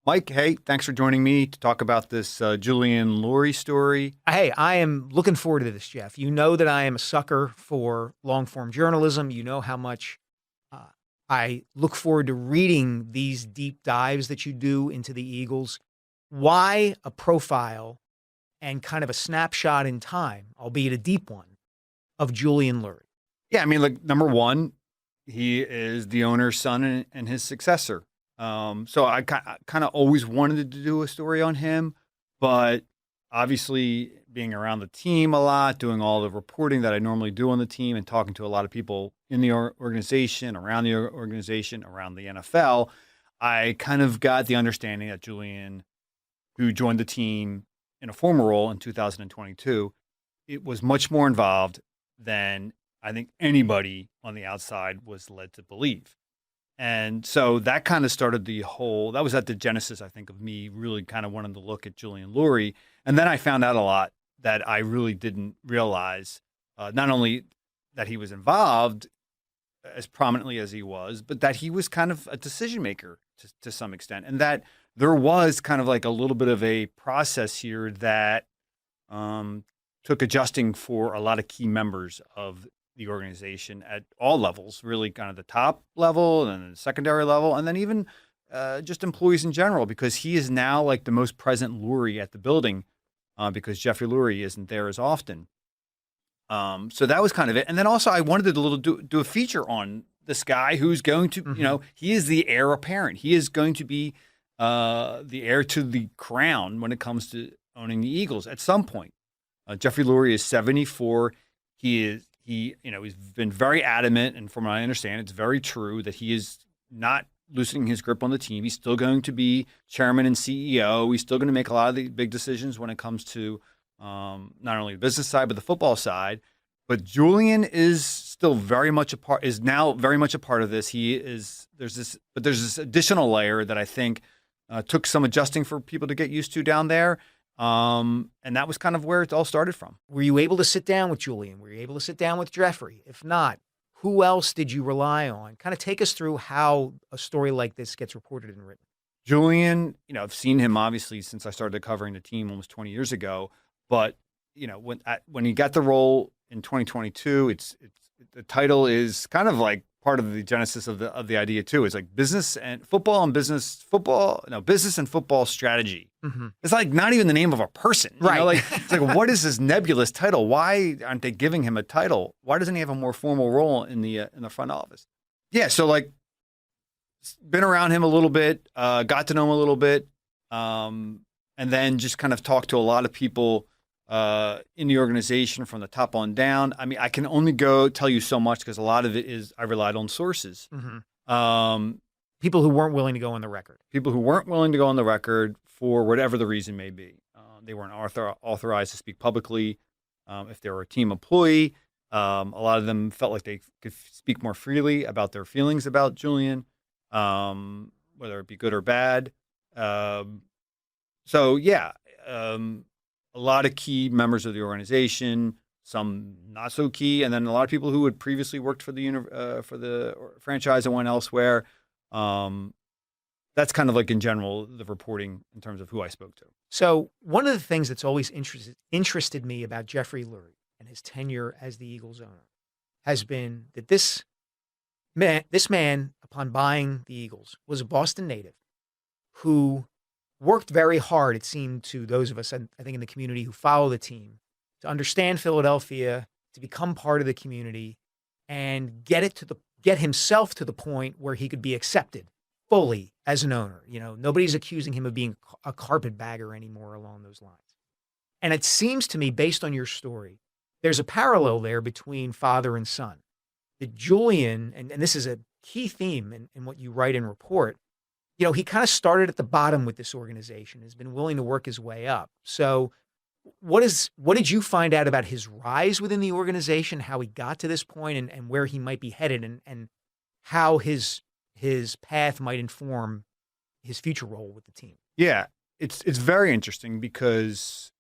Mike, hey, thanks for joining me to talk about this Julian Lurie story. Hey, I am looking forward to this, Jeff. You know that I am a sucker for long form journalism. You know how much uh, I look forward to reading these deep dives that you do into the Eagles. Why a profile and kind of a snapshot in time, albeit a deep one, of Julian Lurie? Yeah, I mean, like, number one, he is the owner's son and his successor. So I kind of always wanted to do a story on him, but obviously being around the team a lot, doing all the reporting that I normally do on the team and talking to a lot of people in the organization, around the organization, around the NFL, I kind of got the understanding that Julian, who joined the team in a former role in 2022, it was much more involved than I think anybody on the outside was led to believe. And so that kind of started that was at the genesis, I think, of me really kind of wanting to look at Julian Lurie. And then I found out a lot that I really didn't realize, not only that he was involved as prominently as he was, but that he was kind of a decision maker to some extent. And that there was kind of like a little bit of a process here that took adjusting for a lot of key members of the organization at all levels, really kind of the top level and then the secondary level, and then even just employees in general, because he is now like the most present Lurie at the building because Jeffrey Lurie isn't there as often. So that was kind of it. And then also I wanted to do a feature on this guy who's going to, he is the heir apparent. He is going to be the heir to the crown when it comes to owning the Eagles at some point. Jeffrey Lurie is 74. He's been very adamant, and from what I understand, it's very true that he is not loosening his grip on the team. He's still going to be chairman and CEO. He's still going to make a lot of the big decisions when it comes to not only the business side, but the football side. But Julian is still now very much a part of this. There's this additional layer that I think took some adjusting for people to get used to down there. And that was kind of where it all started from. Were you able to sit down with Julian? Were you able to sit down with Jeffrey? If not, who else did you rely on? Kind of take us through how a story like this gets reported and written. Julian, I've seen him obviously since I started covering the team almost 20 years ago. But when he got the role in 2022, the title is kind of like part of the genesis of the idea too. It's like business and business and football strategy. Mm-hmm. It's like not even the name of a person, right? It's like, what is this nebulous title? Why aren't they giving him a title? Why doesn't he have a more formal role in the front office? Yeah, so like, been around him a little bit, got to know him a little bit, and then just kind of talked to a lot of people in the organization from the top on down. I mean, I can only tell you so much because a lot of it is I relied on sources. Mm-hmm. People who weren't willing to go on the record. People who weren't willing to go on the record for whatever the reason may be. They weren't authorized to speak publicly. If they were a team employee, a lot of them felt like they could speak more freely about their feelings about Julian, whether it be good or bad. A lot of key members of the organization, some not so key, and then a lot of people who had previously worked for the franchise and went elsewhere. That's kind of like in general the reporting in terms of who I spoke to. So one of the things that's always interested me about Jeffrey Lurie and his tenure as the Eagles owner has been that this man, upon buying the Eagles, was a Boston native who worked very hard, it seemed to those of us, I think, in the community who follow the team, to understand Philadelphia, to become part of the community, and get himself to the point where he could be accepted fully as an owner. Nobody's accusing him of being a carpetbagger anymore along those lines. And it seems to me, based on your story, there's a parallel there between father and son. That Julian, and this is a key theme in what you write and report, he kind of started at the bottom with this organization, has been willing to work his way up. So what did you find out about his rise within the organization, how he got to this point and where he might be headed and how his path might inform his future role with the team? Yeah, it's very interesting because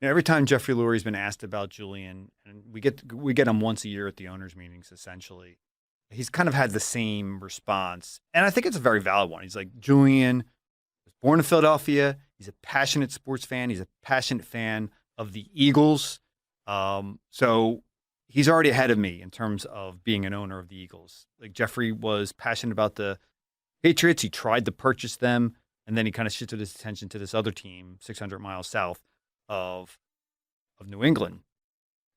every time Jeffrey Lurie's been asked about Julian, and we get him once a year at the owners' meetings, essentially, he's kind of had the same response. And I think it's a very valid one. He's like, Julian was born in Philadelphia. He's a passionate sports fan. He's a passionate fan of the Eagles. So he's already ahead of me in terms of being an owner of the Eagles. Like Jeffrey was passionate about the Patriots. He tried to purchase them, and then he kind of shifted his attention to this other team 600 miles south of New England.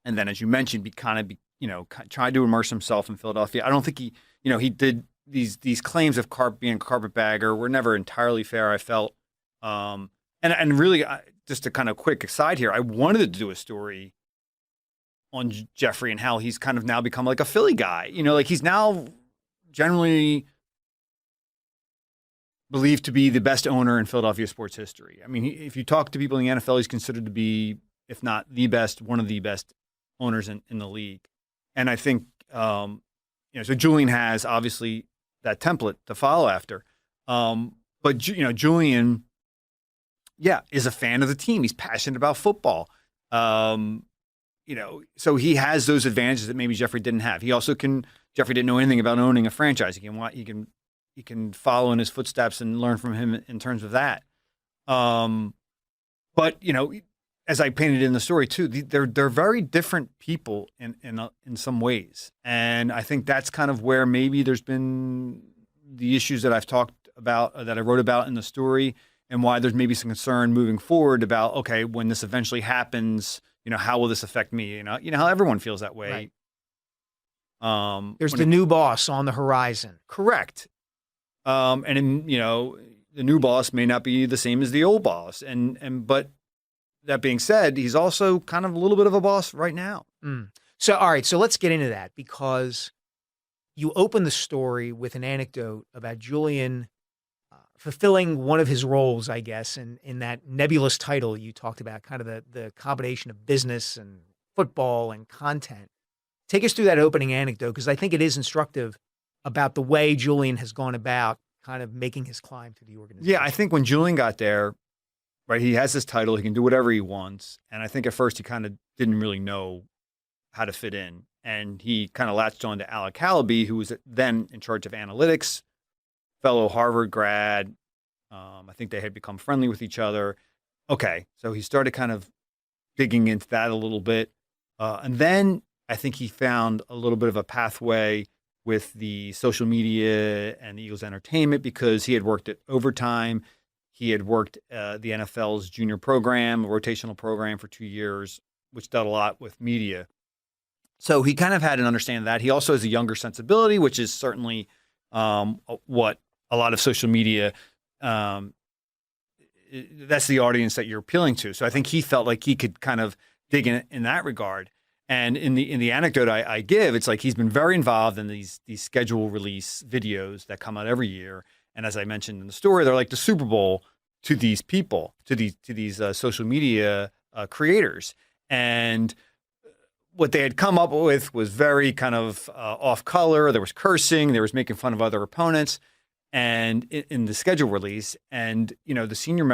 And then, as you mentioned, tried to immerse himself in Philadelphia. I don't think he did these claims of being a carpetbagger were never entirely fair, I felt. And really, just a kind of quick aside here, I wanted to do a story on Jeffrey and how he's kind of now become like a Philly guy. Like he's now generally believed to be the best owner in Philadelphia sports history. I mean, if you talk to people in the NFL, he's considered to be, if not the best, one of the best owners in the league. And I think, so Julian has obviously that template to follow after. But Julian, is a fan of the team. He's passionate about football. So he has those advantages that maybe Jeffrey didn't have. Jeffrey didn't know anything about owning a franchise. He can follow in his footsteps and learn from him in terms of that. But as I painted in the story too, they're very different people in some ways, and I think that's kind of where maybe there's been the issues that I've talked about, that I wrote about in the story, and why there's maybe some concern moving forward about, okay, when this eventually happens, how will this affect me? How everyone feels that way. Right. There's the new boss on the horizon. Correct. The new boss may not be the same as the old boss, but that being said, he's also kind of a little bit of a boss right now. So, all right, so let's get into that, because you open the story with an anecdote about Julian fulfilling one of his roles, I guess, in that nebulous title you talked about, kind of the combination of business and football and content. Take us through that opening anecdote, because I think it is instructive about the way Julian has gone about kind of making his climb to the organization. Yeah, I think when Julian got there, right, he has this title, he can do whatever he wants. And I think at first he kind of didn't really know how to fit in. And he kind of latched on to Alec Halaby, who was then in charge of analytics, fellow Harvard grad. I think they had become friendly with each other. Okay, so he started kind of digging into that a little bit. And then I think he found a little bit of a pathway with the social media and the Eagles entertainment, because he had worked at Overtime. He had worked the NFL's junior program, a rotational program for 2 years, which dealt a lot with media. So he kind of had an understanding of that. He also has a younger sensibility, which is certainly what a lot of social media, that's the audience that you're appealing to. So I think he felt like he could kind of dig in that regard. And in the anecdote I give, it's like he's been very involved in these schedule release videos that come out every year. And as I mentioned in the story, they're like the Super Bowl to these people, to these social media creators. And what they had come up with was very kind of off color. There was cursing. There was making fun of other opponents. And in the schedule release, and some of the senior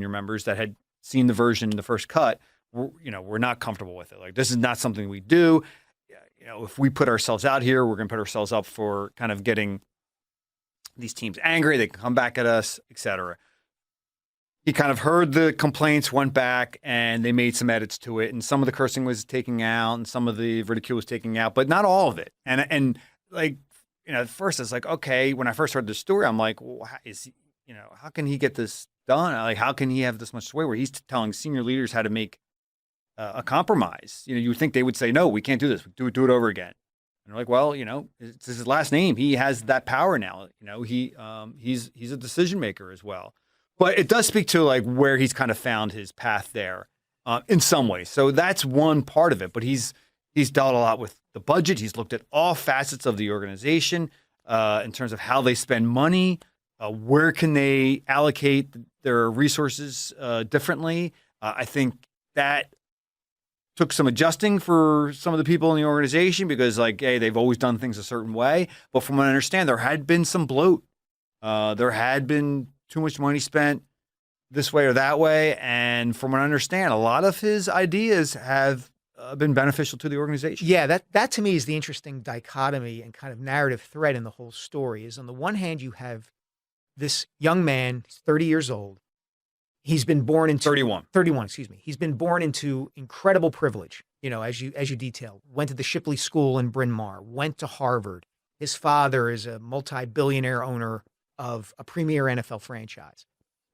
members that had seen the version, the first cut, we're not comfortable with it. Like, this is not something we do. If we put ourselves out here, we're going to put ourselves up for kind of getting these teams angry. They can come back at us, etc. He kind of heard the complaints, went back, and they made some edits to it. And some of the cursing was taken out, and some of the ridicule was taken out, but not all of it. And like, at first it's like, okay, when I first heard the story, I'm like, well, how can he get this done? Like, how can he have this much sway where he's telling senior leaders how to make a compromise? You would think they would say, no, we can't do this. Do it over again. And they're like, well, it's his last name. He has that power now. He's a decision maker as well. But it does speak to like where he's kind of found his path there in some ways. So that's one part of it. But he's dealt a lot with the budget. He's looked at all facets of the organization in terms of how they spend money, where can they allocate their resources differently. I think that took some adjusting for some of the people in the organization, because like, hey, they've always done things a certain way. But from what I understand, there had been some bloat. There had been too much money spent this way or that way. And from what I understand, a lot of his ideas have been beneficial to the organization. Yeah, that to me is the interesting dichotomy and kind of narrative thread in the whole story. Is on the one hand, you have this young man, he's 30 years old. He's been born into 31, excuse me. He's been born into incredible privilege, as you detailed. Went to the Shipley School in Bryn Mawr, went to Harvard. His father is a multi-billionaire owner of a premier NFL franchise.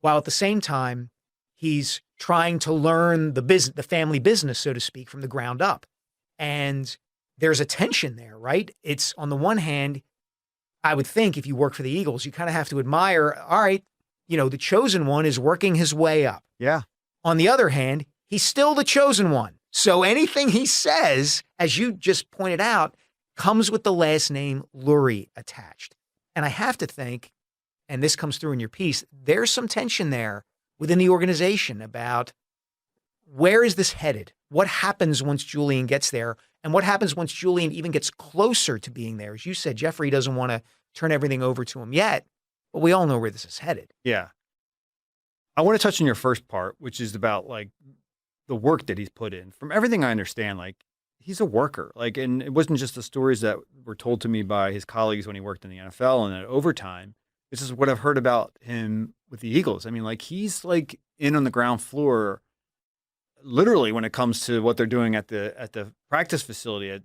While at the same time, he's trying to learn the family business, so to speak, from the ground up. And there's a tension there, right? It's on the one hand, I would think if you work for the Eagles, you kind of have to admire, all right, the chosen one is working his way up. Yeah. On the other hand, he's still the chosen one. So anything he says, as you just pointed out, comes with the last name Lurie attached. And I have to think, and this comes through in your piece, there's some tension there within the organization about where is this headed? What happens once Julian gets there? And what happens once Julian even gets closer to being there? As you said, Jeffrey doesn't want to turn everything over to him yet, but we all know where this is headed. Yeah. I want to touch on your first part, which is about like the work that he's put in. From everything I understand, like he's a worker. Like, and it wasn't just the stories that were told to me by his colleagues when he worked in the NFL and at overtime. This is what I've heard about him with the Eagles. I mean, like he's like in on the ground floor, literally when it comes to what they're doing at the practice facility.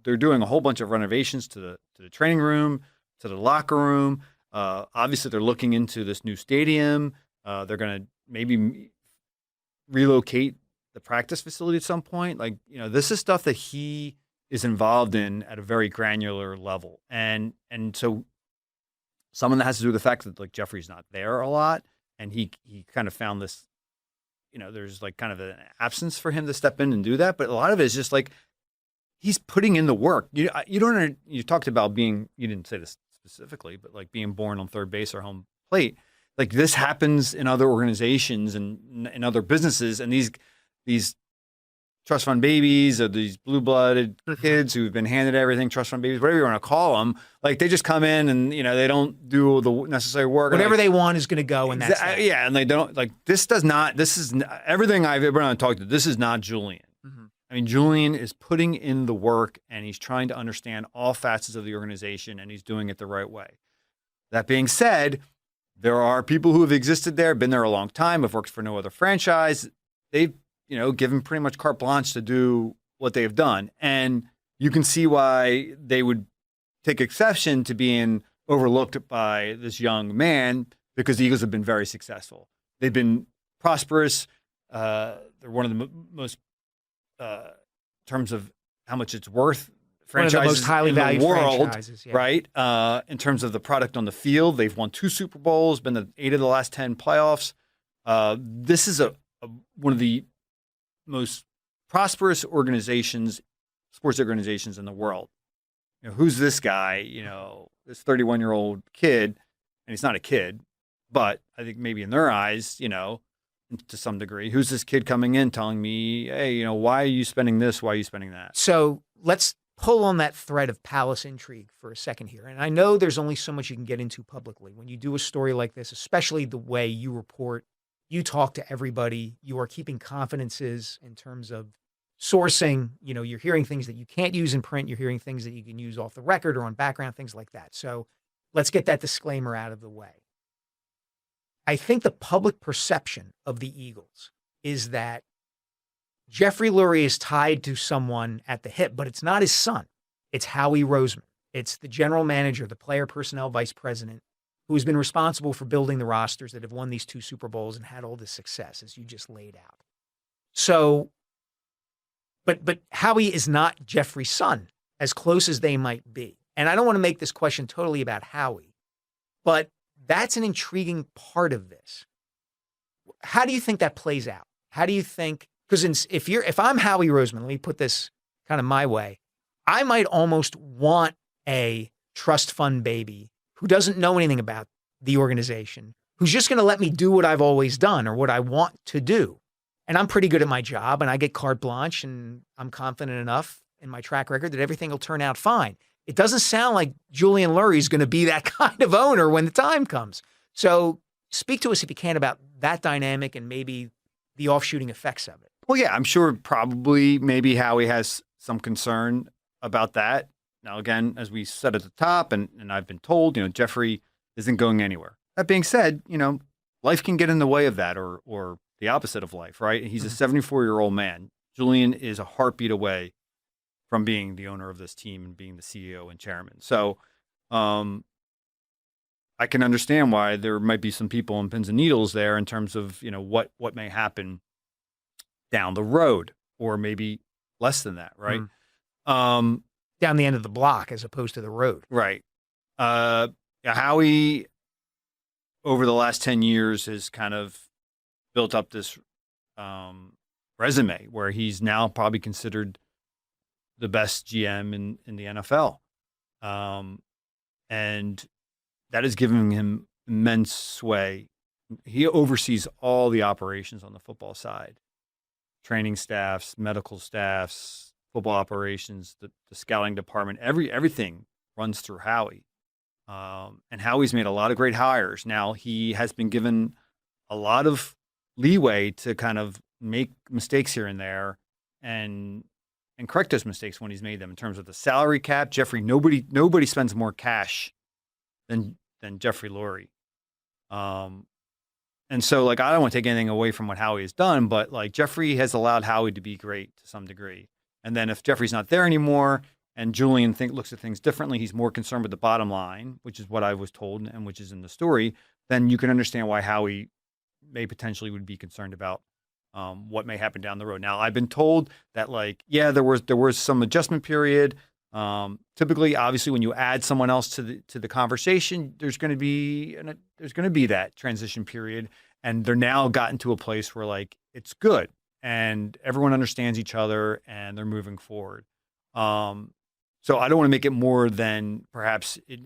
They're doing a whole bunch of renovations to the training room, to the locker room. Obviously, they're looking into this new stadium. They're going to maybe relocate the practice facility at some point. Like, this is stuff that he is involved in at a very granular level. And so some of that has to do with the fact that like Jeffrey's not there a lot. And he kind of found this, there's like kind of an absence for him to step in and do that. But a lot of it is just like, he's putting in the work. You talked about you didn't say this specifically, but like being born on third base or home plate. Like this happens in other organizations and in other businesses. And these trust fund babies or these blue-blooded kids who've been handed everything, trust fund babies, whatever you want to call them, like they just come in and, they don't do the necessary work. Whatever they want is going to go. And that's that. Yeah. And they don't like, this is everything I've ever talked to. This is not Julian. Mm-hmm. I mean, Julian is putting in the work and he's trying to understand all facets of the organization and he's doing it the right way. That being said, there are people who have existed there, been there a long time, have worked for no other franchise. They've, given pretty much carte blanche to do what they've done. And you can see why they would take exception to being overlooked by this young man because the Eagles have been very successful. They've been prosperous. They're one of the most, in terms of how much it's worth, franchises one of the most highly valued in the world, franchises, yeah. Right? In terms of the product on the field, they've won 2 Super Bowls, been to 8 of the last 10 playoffs. This is one of the most prosperous sports organizations in the world. Who's this guy? This 31-year-old kid, and he's not a kid, but I think maybe in their eyes, to some degree, who's this kid coming in telling me, hey, why are you spending this? Why are you spending that? So let's pull on that thread of palace intrigue for a second here. And I know there's only so much you can get into publicly when you do a story like this, especially the way you report. You talk to everybody. You are keeping confidences in terms of sourcing. You're hearing things that you can't use in print. You're hearing things that you can use off the record or on background, things like that. So let's get that disclaimer out of the way. I think the public perception of the Eagles is that Jeffrey Lurie is tied to someone at the hip, but it's not his son. It's Howie Roseman. It's the general manager, the player personnel vice president, who has been responsible for building the rosters that have won these 2 Super Bowls and had all this success, as you just laid out. So, but Howie is not Jeffrey's son, as close as they might be. And I don't want to make this question totally about Howie, but that's an intriguing part of this. How do you think that plays out? How do you think, because if I'm Howie Roseman, let me put this kind of my way, I might almost want a trust fund baby who doesn't know anything about the organization, who's just going to let me do what I've always done or what I want to do. And I'm pretty good at my job and I get carte blanche and I'm confident enough in my track record that everything will turn out fine. It doesn't sound like Julian Lurie is going to be that kind of owner when the time comes. So speak to us if you can about that dynamic and maybe the offshooting effects of it. Well, yeah, I'm sure probably maybe Howie has some concern about that. Now, again, as we said at the top, and I've been told, Jeffrey isn't going anywhere. That being said, life can get in the way of that, or the opposite of life, right? He's a 74-year-old man. Julian is a heartbeat away from being the owner of this team and being the CEO and chairman. So I can understand why there might be some people on pins and needles there in terms of, what may happen down the road, or maybe less than that, right? Down the end of the block as opposed to the road. Right. Howie, over the last 10 years, has kind of built up this resume where he's now probably considered the best GM in the NFL. And that has given him immense sway. He oversees all the operations on the football side, training staffs, medical staffs, football operations, the scouting department, everything runs through Howie. And Howie's made a lot of great hires. Now, he has been given a lot of leeway to kind of make mistakes here and there and correct those mistakes when he's made them. In terms of the salary cap, Jeffrey, nobody spends more cash than Jeffrey Lurie. And so, I don't want to take anything away from what Howie has done, but Jeffrey has allowed Howie to be great to some degree. And then if Jeffrey's not there anymore and Julian looks at things differently, he's more concerned with the bottom line, which is what I was told and which is in the story, then you can understand why Howie may potentially would be concerned about what may happen down the road. Now, I've been told that there was some adjustment period. Typically, obviously, when you add someone else to the conversation, there's going to be that transition period, and they're now gotten to a place where it's good and everyone understands each other and they're moving forward. So I don't want to make it more than perhaps it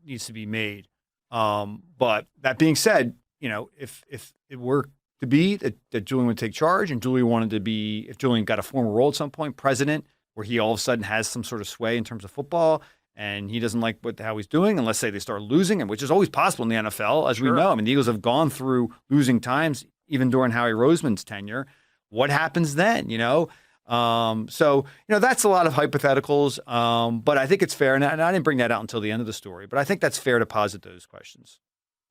needs to be made. But that being said, if it were to be that Julian would take charge and if Julian got a former role at some point, president, where he all of a sudden has some sort of sway in terms of football, and he doesn't like how he's doing, unless say they start losing, and which is always possible in the NFL, as we know. I mean, the Eagles have gone through losing times even during Howie Roseman's tenure. What happens then? So that's a lot of hypotheticals, but I think it's fair, and I didn't bring that out until the end of the story, but I think that's fair to posit those questions.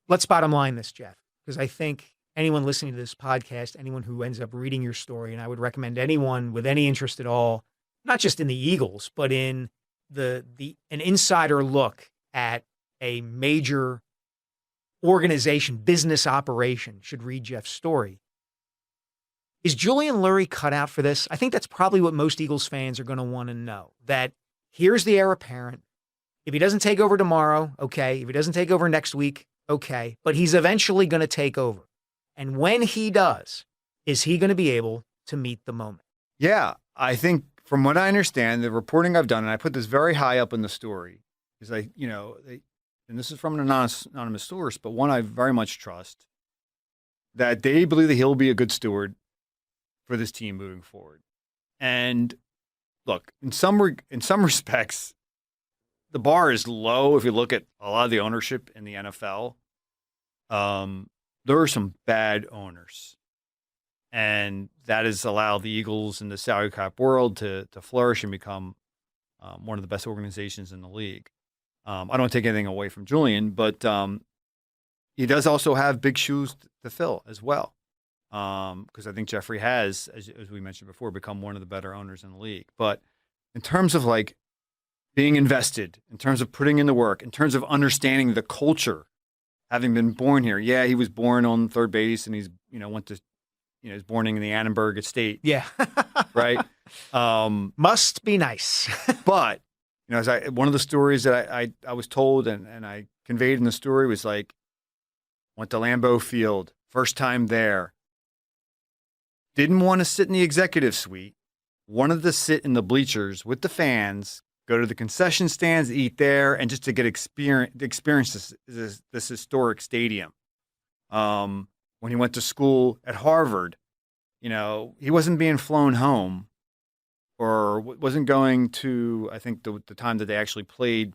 Let's bottom line this, Jeff, because I think anyone listening to this podcast, anyone who ends up reading your story, and I would recommend anyone with any interest at all, not just in the Eagles, but in an insider look at a major organization, business operation, should read Jeff's story. Is Julian Lurie cut out for this? I think that's probably what most Eagles fans are going to want to know, that here's the heir apparent. If he doesn't take over tomorrow, okay. If he doesn't take over next week, okay. But he's eventually going to take over. And when he does, is he going to be able to meet the moment? Yeah, I think from what I understand, the reporting I've done, and I put this very high up in the story, is and this is from an anonymous source, but one I very much trust, that they believe that he'll be a good steward for this team moving forward. And look, in some respects, the bar is low. If you look at a lot of the ownership in the NFL, there are some bad owners. And that has allowed the Eagles in the salary cap world to flourish and become one of the best organizations in the league. I don't take anything away from Julian, but he does also have big shoes to fill as well. Because I think Jeffrey has, as we mentioned before, become one of the better owners in the league. But in terms of being invested, in terms of putting in the work, in terms of understanding the culture, having been born here. Yeah, he was born on third base, and he's he's born in the Annenberg estate. Yeah. Right. Must be nice. But as one of the stories that I was told and I conveyed in the story was went to Lambeau Field, first time there. Didn't want to sit in the executive suite, wanted to sit in the bleachers with the fans, go to the concession stands, eat there, and just to get experience this historic stadium. When he went to school at Harvard, he wasn't being flown home or wasn't going to, I think, the time that they actually played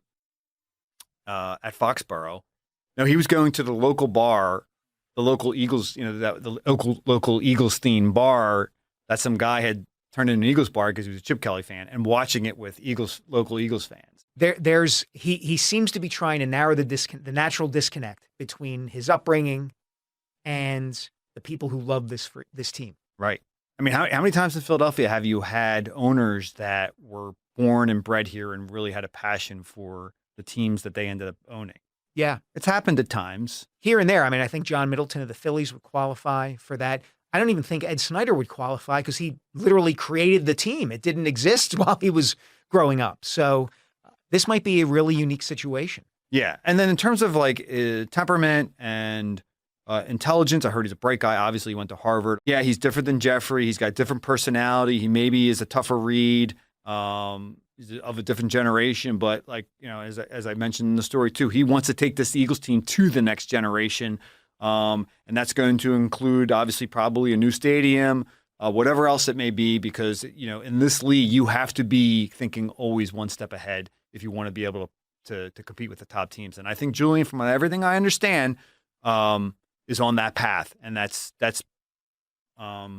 at Foxborough. No, he was going to the local bar, the local Eagles, the local Eagles-themed bar that some guy had turned into an Eagles bar because he was a Chip Kelly fan, and watching it with local Eagles fans. he seems to be trying to narrow the natural disconnect between his upbringing and the people who love this team. Right. I mean, how many times in Philadelphia have you had owners that were born and bred here and really had a passion for the teams that they ended up owning? Yeah. It's happened at times. Here and there. I mean, I think John Middleton of the Phillies would qualify for that. I don't even think Ed Snyder would qualify because he literally created the team. It didn't exist while he was growing up. So this might be a really unique situation. Yeah. And then in terms of like temperament and intelligence, I heard he's a bright guy. Obviously, he went to Harvard. Yeah, he's different than Jeffrey. He's got different personality. He maybe is a tougher read. He's of a different generation. But like, as I mentioned in the story too, he wants to take this Eagles team to the next generation. And that's going to include, obviously, probably a new stadium, whatever else it may be, because, in this league, you have to be thinking always one step ahead if you want to be able to compete with the top teams. And I think Julian, from everything I understand, is on that path. And that's a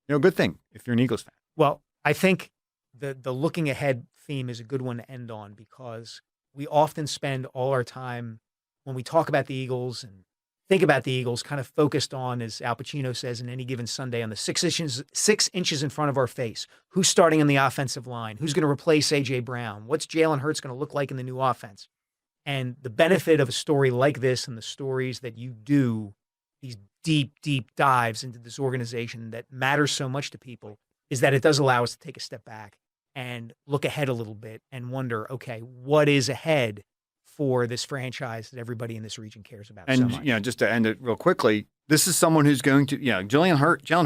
good thing if you're an Eagles fan. Well, I think the looking ahead theme is a good one to end on, because we often spend all our time when we talk about the Eagles and think about the Eagles kind of focused on, as Al Pacino says in Any Given Sunday, on the 6 inches in front of our face. Who's starting on the offensive line? Who's going to replace A.J. Brown? What's Jalen Hurts going to look like in the new offense? And the benefit of a story like this and the stories that you do, these deep, deep dives into this organization that matters so much to people, is that it does allow us to take a step back and look ahead a little bit and wonder, okay, what is ahead for this franchise that everybody in this region cares about so much? And, just to end it real quickly, this is someone who's going to, Jalen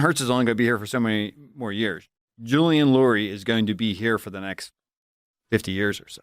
Hurts is only going to be here for so many more years. Julian Lurie is going to be here for the next 50 years or so.